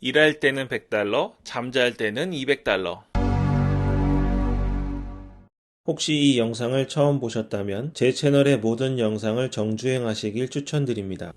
일할 때는 $100, 잠잘 때는 $200. 혹시 이 영상을 처음 보셨다면 제 채널의 모든 영상을 정주행하시길 추천드립니다.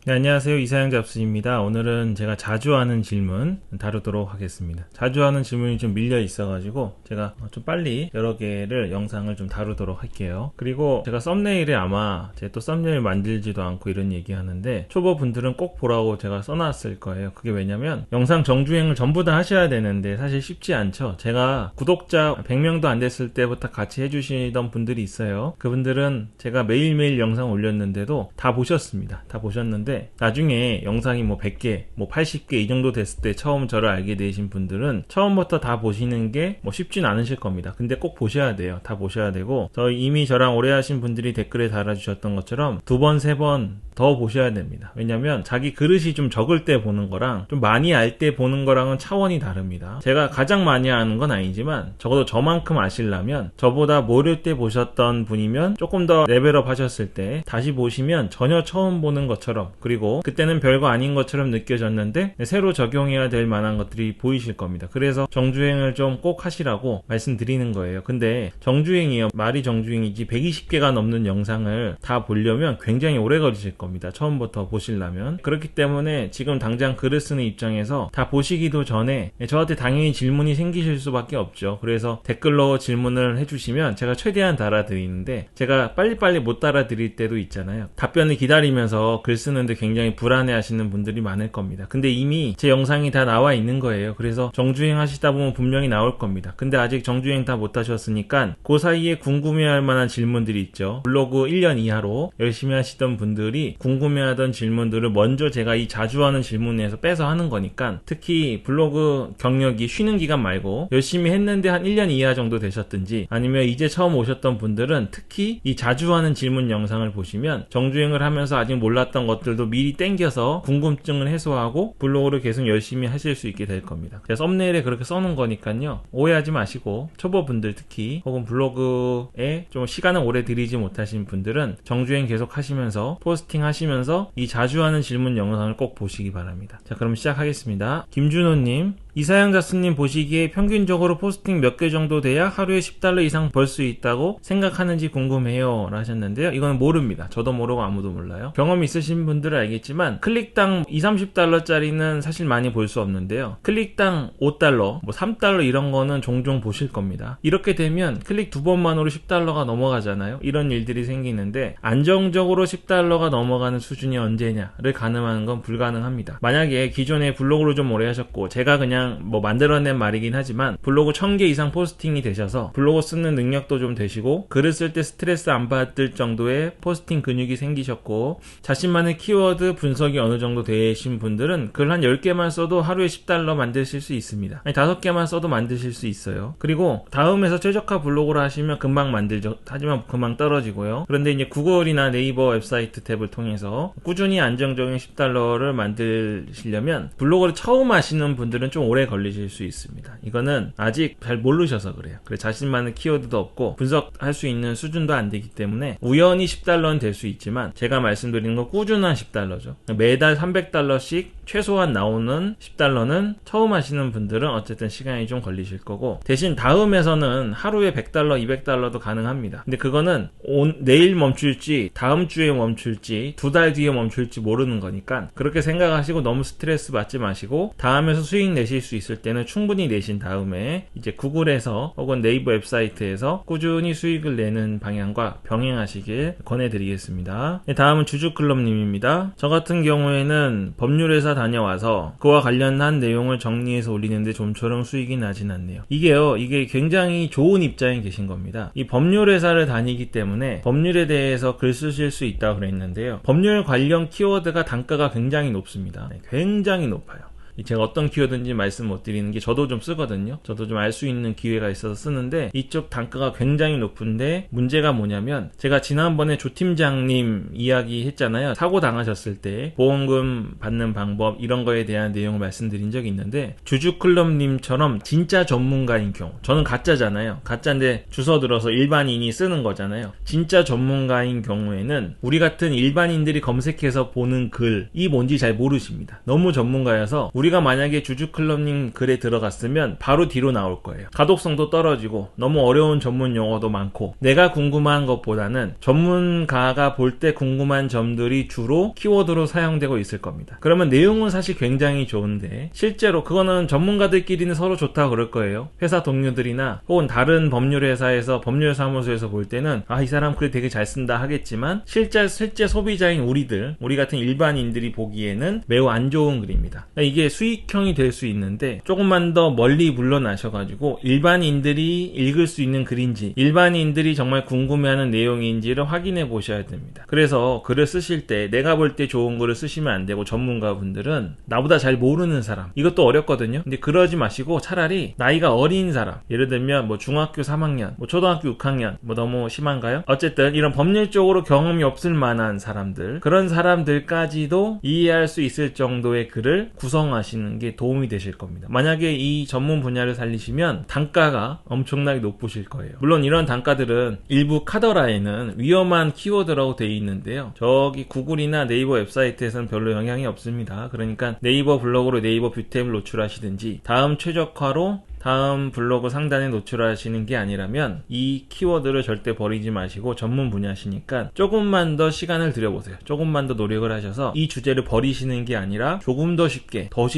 네, 안녕하세요. 이사영 잡스입니다. 오늘은 제가 자주 하는 질문 다루도록 하겠습니다. 자주 하는 질문이 좀 밀려 있어가지고 제가 좀 빨리 여러 개를 영상을 좀 다루도록 할게요. 그리고 제가 썸네일에 아마 제가 또 썸네일 만들지도 않고 이런 얘기 하는데 초보분들은 꼭 보라고 제가 써놨을 거예요. 그게 왜냐면 영상 정주행을 전부 다 하셔야 되는데 사실 쉽지 않죠. 제가 구독자 100명도 안 됐을 때부터 같이 해주시던 분들이 있어요. 그분들은 제가 매일매일 영상 올렸는데도 다 보셨습니다. 다 보셨는데 나중에 영상이 뭐 100개, 뭐 80개 이 정도 됐을 때 처음 저를 알게 되신 분들은 처음부터 다 보시는 게 뭐 쉽진 않으실 겁니다. 근데 꼭 보셔야 돼요. 다 보셔야 되고 이미 저랑 오래 하신 분들이 댓글에 달아주셨던 것처럼 두 번, 세 번 더 보셔야 됩니다. 왜냐면 자기 그릇이 좀 적을 때 보는 거랑 좀 많이 알 때 보는 거랑은 차원이 다릅니다. 제가 가장 많이 아는 건 아니지만 적어도 저만큼 아시려면 저보다 모를 때 보셨던 분이면 조금 더 레벨업 하셨을 때 다시 보시면 전혀 처음 보는 것처럼 그리고 그때는 별거 아닌 것처럼 느껴졌는데 새로 적용해야 될 만한 것들이 보이실 겁니다. 그래서 정주행을 좀 꼭 하시라고 말씀드리는 거예요. 근데 정주행이요. 말이 정주행이지 120개가 넘는 영상을 다 보려면 굉장히 오래 걸리실 겁니다. 처음부터 보시려면. 그렇기 때문에 지금 당장 글을 쓰는 입장에서 다 보시기도 전에 저한테 당연히 질문이 생기실 수밖에 없죠. 그래서 댓글로 질문을 해주시면 제가 최대한 달아드리는데 제가 빨리빨리 못 달아드릴 때도 있잖아요. 답변을 기다리면서 글 쓰는데 굉장히 불안해 하시는 분들이 많을 겁니다. 근데 이미 제 영상이 다 나와 있는 거예요. 그래서 정주행 하시다 보면 분명히 나올 겁니다. 근데 아직 정주행 다 못 하셨으니까 그 사이에 궁금해할 만한 질문들이 있죠. 블로그 1년 이하로 열심히 하시던 분들이 궁금해하던 질문들을 먼저 제가 이 자주 하는 질문에서 빼서 하는 거니까 특히 블로그 경력이 쉬는 기간 말고 열심히 했는데 한 1년 이하 정도 되셨든지 아니면 이제 처음 오셨던 분들은 특히 이 자주 하는 질문 영상을 보시면 정주행을 하면서 아직 몰랐던 것들도 미리 땡겨서 궁금증을 해소하고 블로그를 계속 열심히 하실 수 있게 될 겁니다. 제가 썸네일에 그렇게 써놓은 거니까요. 오해하지 마시고 초보분들 특히 혹은 블로그에 좀 시간을 오래 들이지 못하신 분들은 정주행 계속 하시면서 포스팅 하시면서 이 자주 하는 질문 영상을 꼭 보시기 바랍니다. 자, 그럼 시작하겠습니다. 김준호님, 이사영 자스님 보시기에 평균적으로 포스팅 몇 개 정도 돼야 하루에 $10 이상 벌 수 있다고 생각하는지 궁금해요 라 하셨는데요. 이건 모릅니다. 저도 모르고 아무도 몰라요. 경험 있으신 분들은 알겠지만 클릭당 20-30달러 짜리는 사실 많이 볼 수 없는데요. 클릭당 $5, 뭐 $3 이런 거는 종종 보실 겁니다. 이렇게 되면 클릭 두 번만으로 $10가 넘어가잖아요. 이런 일들이 생기는데 안정적으로 $10가 넘어가는 수준이 언제냐를 가늠하는 건 불가능합니다. 만약에 기존에 블로그를 좀 오래 하셨고 제가 그냥 뭐 만들어낸 말이긴 하지만 블로그 1000개 이상 포스팅이 되셔서 블로그 쓰는 능력도 좀 되시고 글을 쓸 때 스트레스 안 받을 정도의 포스팅 근육이 생기셨고 자신만의 키워드 분석이 어느 정도 되신 분들은 글 한 10개만 써도 하루에 $10 만드실 수 있습니다. 아니 5개만 써도 만드실 수 있어요. 그리고 다음에서 최적화 블로그를 하시면 금방 만들죠. 하지만 금방 떨어지고요. 그런데 이제 구글이나 네이버 웹사이트 탭을 통해서 꾸준히 안정적인 $10를 만드시려면 블로그를 처음 하시는 분들은 좀 오래 걸리실 수 있습니다. 이거는 아직 잘 모르셔서 그래요. 그래서 자신만의 키워드도 없고 분석할 수 있는 수준도 안 되기 때문에 우연히 $10는 될 수 있지만 제가 말씀드리는 건 꾸준한 $10죠. 매달 $300씩 최소한 나오는 $10는 처음 하시는 분들은 어쨌든 시간이 좀 걸리실 거고 대신 다음에서는 하루에 $100, $200도 가능합니다. 근데 그거는 내일 멈출지 다음 주에 멈출지 두 달 뒤에 멈출지 모르는 거니까 그렇게 생각하시고 너무 스트레스 받지 마시고 다음에서 수익 내실 수 있을 때는 충분히 내신 다음에 이제 구글에서 혹은 네이버 웹사이트에서 꾸준히 수익을 내는 방향과 병행하시길 권해드리겠습니다. 다음은 주주클럽님입니다. 저 같은 경우에는 법률회사 다녀와서 그와 관련한 내용을 정리해서 올리는데 좀처럼 수익이 나진 않네요. 이게 굉장히 좋은 입장에 계신 겁니다. 이 법률회사를 다니기 때문에 법률에 대해서 글 쓰실 수 있다고 그랬는데요. 법률 관련 키워드가 단가가 굉장히 높습니다. 굉장히 높아요. 제가 어떤 키워드인지 말씀 못 드리는 게 저도 좀 쓰거든요. 저도 좀 알 수 있는 기회가 있어서 쓰는데 이쪽 단가가 굉장히 높은데 문제가 뭐냐면 제가 지난번에 조 팀장님 이야기 했잖아요. 사고 당하셨을 때 보험금 받는 방법 이런 거에 대한 내용을 말씀드린 적이 있는데 주주클럽님처럼 진짜 전문가인 경우, 저는 가짜잖아요. 가짜인데 주워 들어서 일반인이 쓰는 거잖아요. 진짜 전문가인 경우에는 우리 같은 일반인들이 검색해서 보는 글이 뭔지 잘 모르십니다. 너무 전문가여서 우리가 만약에 주주클럽님 글에 들어갔으면 바로 뒤로 나올 거예요. 가독성도 떨어지고 너무 어려운 전문 용어도 많고 내가 궁금한 것보다는 전문가가 볼 때 궁금한 점들이 주로 키워드로 사용되고 있을 겁니다. 그러면 내용은 사실 굉장히 좋은데 실제로 그거는 전문가들끼리는 서로 좋다고 그럴 거예요. 회사 동료들이나 혹은 다른 법률 회사에서 법률사무소에서 볼 때는 이 사람 글 되게 잘 쓴다 하겠지만 실제 소비자인 우리 같은 일반인들이 보기에는 매우 안 좋은 글입니다. 이게 수익형이 될 수 있는데 조금만 더 멀리 물러나셔가지고 일반인들이 읽을 수 있는 글인지 일반인들이 정말 궁금해하는 내용인지를 확인해 보셔야 됩니다. 그래서 글을 쓰실 때 내가 볼 때 좋은 글을 쓰시면 안 되고 전문가분들은 나보다 잘 모르는 사람, 이것도 어렵거든요. 근데 그러지 마시고 차라리 나이가 어린 사람, 예를 들면 뭐 중학교 3학년, 뭐 초등학교 6학년, 뭐 너무 심한가요? 어쨌든 이런 법률 쪽으로 경험이 없을 만한 사람들, 그런 사람들까지도 이해할 수 있을 정도의 글을 구성하시는 게 도움이 되실 겁니다. 만약에 이 전문 분야를 살리시면 단가가 엄청나게 높으실 거예요. 물론 이런 단가들은 일부 카더라에는 위험한 키워드라고 되어 있는데요. 저기 구글이나 네이버 웹사이트에서는 별로 영향이 없습니다. 그러니까 네이버 블로그로 네이버 뷰템을 노출하시든지 다음 최적화로 다음 블로그 상단에 노출하시는 게 아니라면 이 키워드를 절대 버리지 마시고 전문 분야시니까 조금만 더 시간을 들여보세요. 조금만 더 노력을 하셔서 이 주제를 버리시는 게 아니라 조금 더 쉽게, 더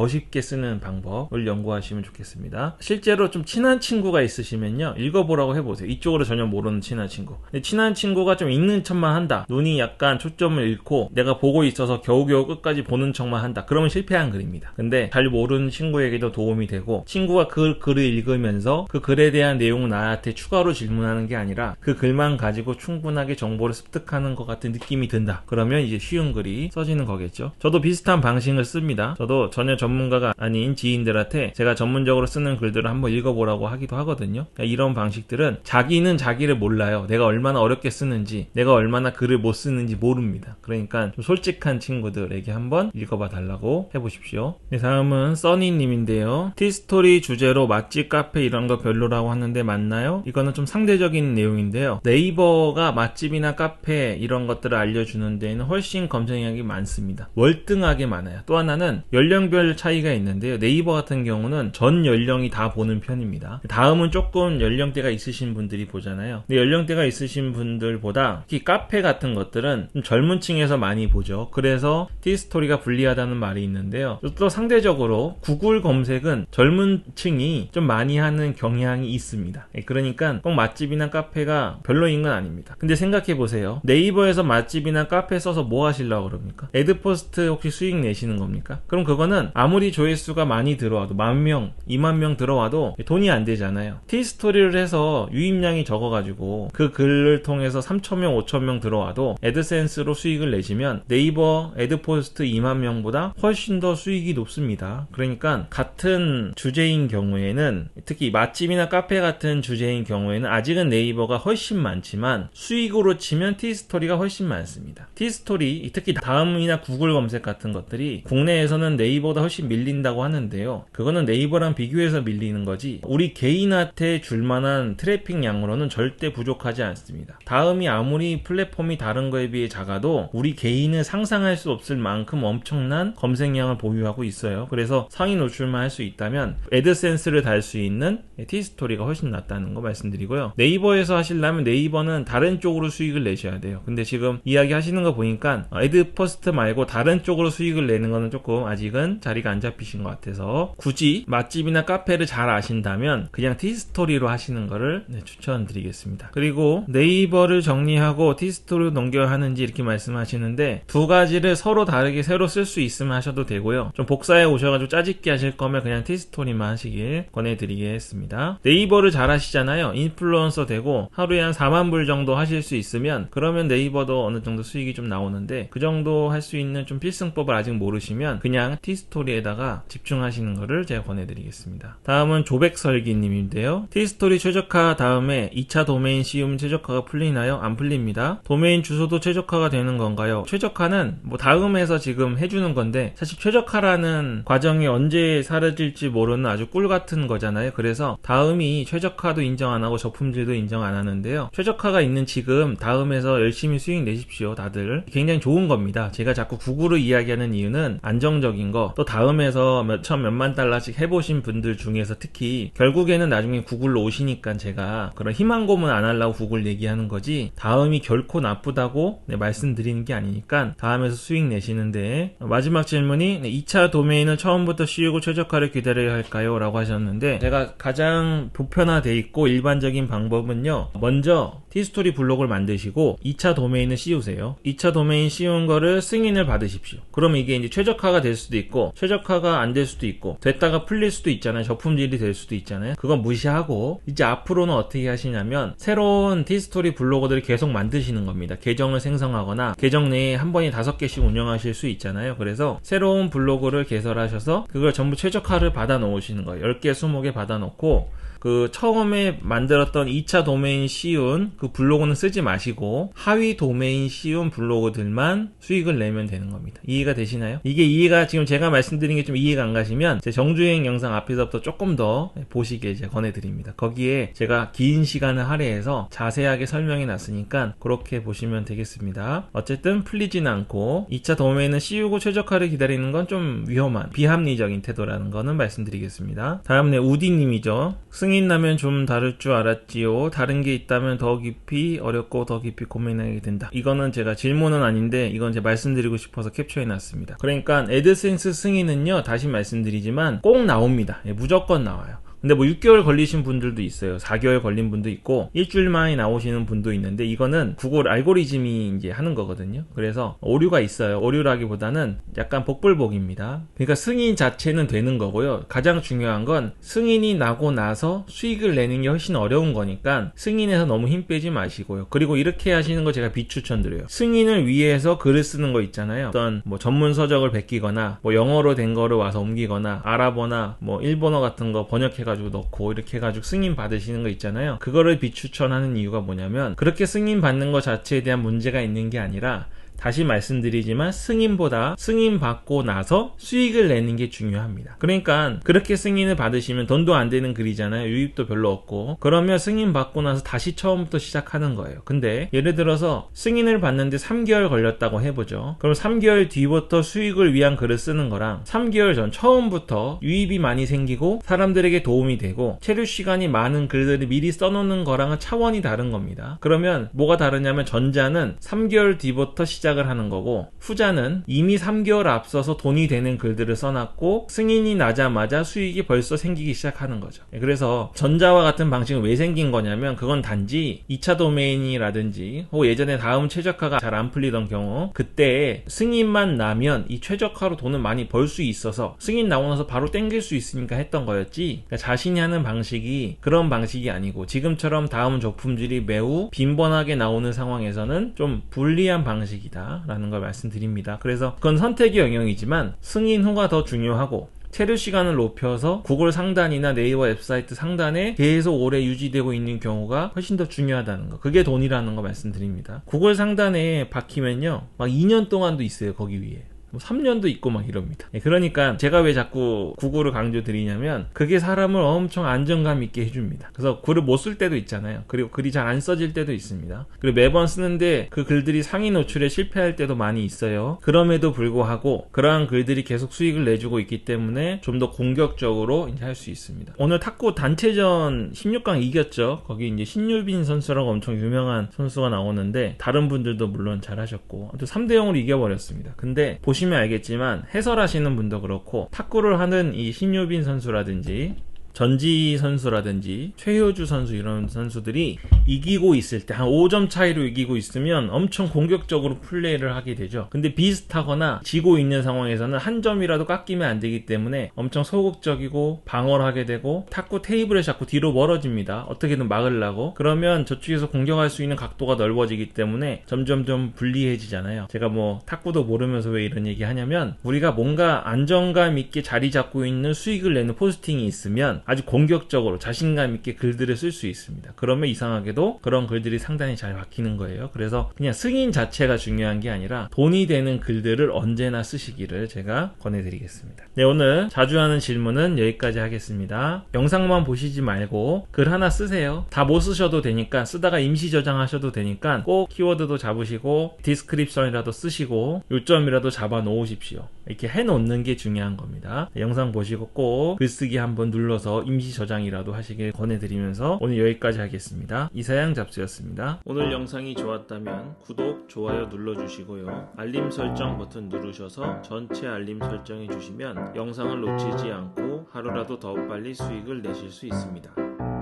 쉽게 쓰는 방법을 연구하시면 좋겠습니다. 실제로 좀 친한 친구가 있으시면요, 읽어보라고 해보세요. 이쪽으로 전혀 모르는 친한 친구. 근데 친한 친구가 좀 읽는 척만 한다, 눈이 약간 초점을 잃고 내가 보고 있어서 겨우겨우 끝까지 보는 척만 한다, 그러면 실패한 글입니다. 근데 잘 모르는 친구에게도 도움이 되고 친구가 그 글을 읽으면서 그 글에 대한 내용을 나한테 추가로 질문하는 게 아니라 그 글만 가지고 충분하게 정보를 습득하는 것 같은 느낌이 든다. 그러면 이제 쉬운 글이 써지는 거겠죠. 저도 비슷한 방식을 씁니다. 저도 전혀 전문가가 아닌 지인들한테 제가 전문적으로 쓰는 글들을 한번 읽어보라고 하기도 하거든요. 그러니까 이런 방식들은 자기는 자기를 몰라요. 내가 얼마나 어렵게 쓰는지, 내가 얼마나 글을 못 쓰는지 모릅니다. 그러니까 좀 솔직한 친구들에게 한번 읽어봐 달라고 해보십시오. 네, 다음은 써니님인데요. 티스토리 주제로 맛집, 카페 이런 거 별로라고 하는데 맞나요? 이거는 좀 상대적인 내용인데요. 네이버가 맛집이나 카페 이런 것들을 알려주는 데에는 훨씬 검색량이 많습니다. 월등하게 많아요. 또 하나는 연령별 차이가 있는데요. 네이버 같은 경우는 전 연령이 다 보는 편입니다. 다음은 조금 연령대가 있으신 분들이 보잖아요. 근데 연령대가 있으신 분들보다 특히 카페 같은 것들은 좀 젊은 층에서 많이 보죠. 그래서 티스토리가 불리하다는 말이 있는데요. 또 상대적으로 구글 검색은 젊은 층이 좀 많이 하는 경향이 있습니다. 그러니까 꼭 맛집이나 카페가 별로인 건 아닙니다. 근데 생각해보세요. 네이버에서 맛집이나 카페 써서 뭐 하시려고 그럽니까? 애드포스트 혹시 수익 내시는 겁니까? 그럼 그거는 아무리 조회수가 많이 들어와도 10,000명, 20,000명 들어와도 돈이 안 되잖아요. 티스토리를 해서 유입량이 적어가지고 그 글을 통해서 3,000명, 5,000명 들어와도 애드센스로 수익을 내시면 네이버 애드포스트 20,000명보다 훨씬 더 수익이 높습니다. 그러니까 같은 주제인 경우에는, 특히 맛집이나 카페 같은 주제인 경우에는 아직은 네이버가 훨씬 많지만 수익으로 치면 티스토리가 훨씬 많습니다. 티스토리, 특히 다음이나 구글 검색 같은 것들이 국내에서는 네이버보다 훨씬 밀린다고 하는데요. 그거는 네이버랑 비교해서 밀리는 거지 우리 개인한테 줄만한 트래픽 양으로는 절대 부족하지 않습니다. 다음이 아무리 플랫폼이 다른 거에 비해 작아도 우리 개인은 상상할 수 없을 만큼 엄청난 검색량을 보유하고 있어요. 그래서 상위 노출만 할 수 있다면 애드센스를 달 수 있는 티스토리가 훨씬 낫다는 거 말씀드리고요. 네이버에서 하시려면 네이버는 다른 쪽으로 수익을 내셔야 돼요. 근데 지금 이야기 하시는 거 보니까 애드포스트 말고 다른 쪽으로 수익을 내는 거는 조금 아직은 자리가 안 잡히신 것 같아서 굳이 맛집이나 카페를 잘 아신다면 그냥 티스토리로 하시는 거를 추천드리겠습니다. 그리고 네이버를 정리하고 티스토리로 넘겨야 하는지 이렇게 말씀하시는데 두 가지를 서로 다르게 새로 쓸 수 있으면 하셔도 되고요. 좀 복사해 오셔가지고 짜집기 하실 거면 그냥 티스토리만 하시기 하시길 권해드리겠습니다. 네이버를 잘 하시잖아요. 인플루언서 되고 하루에 한 4만 불 정도 하실 수 있으면 그러면 네이버도 어느 정도 수익이 좀 나오는데 그 정도 할 수 있는 좀 필승법을 아직 모르시면 그냥 티스토리에다가 집중하시는 거를 제가 권해드리겠습니다. 다음은 조백설기님인데요. 티스토리 최적화 다음에 2차 도메인 씌우면 최적화가 풀리나요? 안 풀립니다. 도메인 주소도 최적화가 되는 건가요? 최적화는 뭐 다음에서 지금 해주는 건데 사실 최적화라는 과정이 언제 사라질지 모르는 아주 꿀 같은 거잖아요. 그래서 다음이 최적화도 인정 안 하고 저품질도 인정 안 하는데요. 최적화가 있는 지금 다음에서 열심히 수익 내십시오. 다들 굉장히 좋은 겁니다. 제가 자꾸 구글을 이야기하는 이유는 안정적인 거, 또 다음에서 몇만 달러씩 해보신 분들 중에서 특히 결국에는 나중에 구글로 오시니까 제가 그런 희망 고문 안 하려고 구글 얘기하는 거지 다음이 결코 나쁘다고 말씀드리는 게 아니니까 다음에서 수익 내시는데, 마지막 질문이 2차 도메인을 처음부터 씌우고 최적화를 기다려야 할까요? 라고 하셨는데, 제가 가장 보편화돼 있고 일반적인 방법은요, 먼저 티스토리 블록을 만드시고 2차 도메인을 씌우세요. 2차 도메인 씌운 거를 승인을 받으십시오. 그럼 이게 이제 최적화가 될 수도 있고 최적화가 안 될 수도 있고 됐다가 풀릴 수도 있잖아요. 저품질이 될 수도 있잖아요. 그건 무시하고 이제 앞으로는 어떻게 하시냐면 새로운 티스토리 블로거들을 계속 만드시는 겁니다. 계정을 생성하거나 계정 내에 한 번에 5개씩 운영하실 수 있잖아요. 그래서 새로운 블로그를 개설하셔서 그걸 전부 최적화를 받아 놓으시는 거예요. 10개, 20개 받아 놓고 그 처음에 만들었던 2차 도메인 씌운 그 블로그는 쓰지 마시고 하위 도메인 씌운 블로그들만 수익을 내면 되는 겁니다. 이해가 되시나요? 이게 이해가, 지금 제가 말씀드린 게 좀 이해가 안 가시면 제 정주행 영상 앞에서부터 조금 더 보시게 이제 권해드립니다. 거기에 제가 긴 시간을 할애해서 자세하게 설명해 놨으니까 그렇게 보시면 되겠습니다. 어쨌든 풀리진 않고 2차 도메인은 씌우고 최적화를 기다리는 건 좀 위험한 비합리적인 태도라는 거는 말씀드리겠습니다. 다음에 우디님이죠. 승인 나면 좀 다를 줄 알았지요. 다른 게 있다면 더 깊이 어렵고 더 깊이 고민하게 된다. 이거는 제가 질문은 아닌데 이건 제가 말씀드리고 싶어서 캡처해 놨습니다. 그러니까 애드센스 승인은요, 다시 말씀드리지만 꼭 나옵니다. 무조건 나와요. 근데 뭐 6개월 걸리신 분들도 있어요. 4개월 걸린 분도 있고 일주일 만에 나오시는 분도 있는데 이거는 구글 알고리즘이 이제 하는 거거든요. 그래서 오류가 있어요. 오류라기보다는 약간 복불복입니다. 그러니까 승인 자체는 되는 거고요. 가장 중요한 건 승인이 나고 나서 수익을 내는 게 훨씬 어려운 거니까 승인해서 너무 힘 빼지 마시고요. 그리고 이렇게 하시는 거 제가 비추천드려요. 승인을 위해서 글을 쓰는 거 있잖아요. 어떤 뭐 전문 서적을 베끼거나 뭐 영어로 된 거를 와서 옮기거나 아랍어나 뭐 일본어 같은 거 번역해가지고 넣고 이렇게 해가지고 승인 받으시는 거 있잖아요. 그거를 비추천하는 이유가 뭐냐면 그렇게 승인 받는 거 자체에 대한 문제가 있는 게 아니라, 다시 말씀드리지만 승인보다 승인 받고 나서 수익을 내는 게 중요합니다. 그러니까 그렇게 승인을 받으시면 돈도 안 되는 글이잖아요. 유입도 별로 없고. 그러면 승인 받고 나서 다시 처음부터 시작하는 거예요. 근데 예를 들어서 승인을 받는데 3개월 걸렸다고 해보죠. 그럼 3개월 뒤부터 수익을 위한 글을 쓰는 거랑 3개월 전 처음부터 유입이 많이 생기고 사람들에게 도움이 되고 체류 시간이 많은 글들을 미리 써놓는 거랑은 차원이 다른 겁니다. 그러면 뭐가 다르냐면 전자는 3개월 뒤부터 시작을 하는 거고 후자는 이미 3개월 앞서서 돈이 되는 글들을 써놨고 승인이 나자마자 수익이 벌써 생기기 시작하는 거죠. 그래서 전자와 같은 방식은 왜 생긴 거냐면 그건 단지 2차 도메인이라든지 혹은 예전에 다음 최적화가 잘 안 풀리던 경우 그때 승인만 나면 이 최적화로 돈을 많이 벌 수 있어서 승인 나오고 나서 바로 땡길 수 있으니까 했던 거였지, 그러니까 자신이 하는 방식이 그런 방식이 아니고 지금처럼 다음 저품질이 매우 빈번하게 나오는 상황에서는 좀 불리한 방식이다 라는 걸 말씀드립니다. 그래서 그건 선택의 영역이지만 승인 후가 더 중요하고 체류 시간을 높여서 구글 상단이나 네이버 웹사이트 상단에 계속 오래 유지되고 있는 경우가 훨씬 더 중요하다는 거, 그게 돈이라는 거 말씀드립니다. 구글 상단에 박히면요 막 2년 동안도 있어요. 거기 위에 3년도 있고 막 이럽니다. 그러니까 제가 왜 자꾸 구글을 강조드리냐면 그게 사람을 엄청 안정감 있게 해줍니다. 그래서 글을 못 쓸 때도 있잖아요. 그리고 글이 잘 안 써질 때도 있습니다. 그리고 매번 쓰는데 그 글들이 상위 노출에 실패할 때도 많이 있어요. 그럼에도 불구하고 그러한 글들이 계속 수익을 내주고 있기 때문에 좀 더 공격적으로 이제 할 수 있습니다. 오늘 탁구 단체전 16강 이겼죠. 거기 이제 신유빈 선수라고 엄청 유명한 선수가 나오는데 다른 분들도 물론 잘하셨고 3대0으로 이겨버렸습니다. 근데 보시면 알겠지만 해설하시는 분도 그렇고 탁구를 하는 이 신유빈 선수라든지 전지 선수라든지 최효주 선수 이런 선수들이 이기고 있을 때 한 5점 차이로 이기고 있으면 엄청 공격적으로 플레이를 하게 되죠. 근데 비슷하거나 지고 있는 상황에서는 한 점이라도 깎이면 안 되기 때문에 엄청 소극적이고 방어를 하게 되고 탁구 테이블에 자꾸 뒤로 멀어집니다. 어떻게든 막으려고. 그러면 저쪽에서 공격할 수 있는 각도가 넓어지기 때문에 점점점 불리해지잖아요. 제가 뭐 탁구도 모르면서 왜 이런 얘기 하냐면 우리가 뭔가 안정감 있게 자리 잡고 있는 수익을 내는 포스팅이 있으면 아주 공격적으로 자신감 있게 글들을 쓸 수 있습니다. 그러면 이상하게도 그런 글들이 상당히 잘 박히는 거예요. 그래서 그냥 승인 자체가 중요한 게 아니라 돈이 되는 글들을 언제나 쓰시기를 제가 권해드리겠습니다. 네, 오늘 자주 하는 질문은 여기까지 하겠습니다. 영상만 보시지 말고 글 하나 쓰세요. 다 못 쓰셔도 되니까, 쓰다가 임시 저장하셔도 되니까 꼭 키워드도 잡으시고 디스크립션이라도 쓰시고 요점이라도 잡아 놓으십시오. 이렇게 해놓는 게 중요한 겁니다. 영상 보시고 꼭 글쓰기 한번 눌러서 임시 저장이라도 하시길 권해드리면서 오늘 여기까지 하겠습니다. 이사양 잡스였습니다. 오늘 영상이 좋았다면 구독, 좋아요 눌러주시고요. 알림 설정 버튼 누르셔서 전체 알림 설정해 주시면 영상을 놓치지 않고 하루라도 더 빨리 수익을 내실 수 있습니다.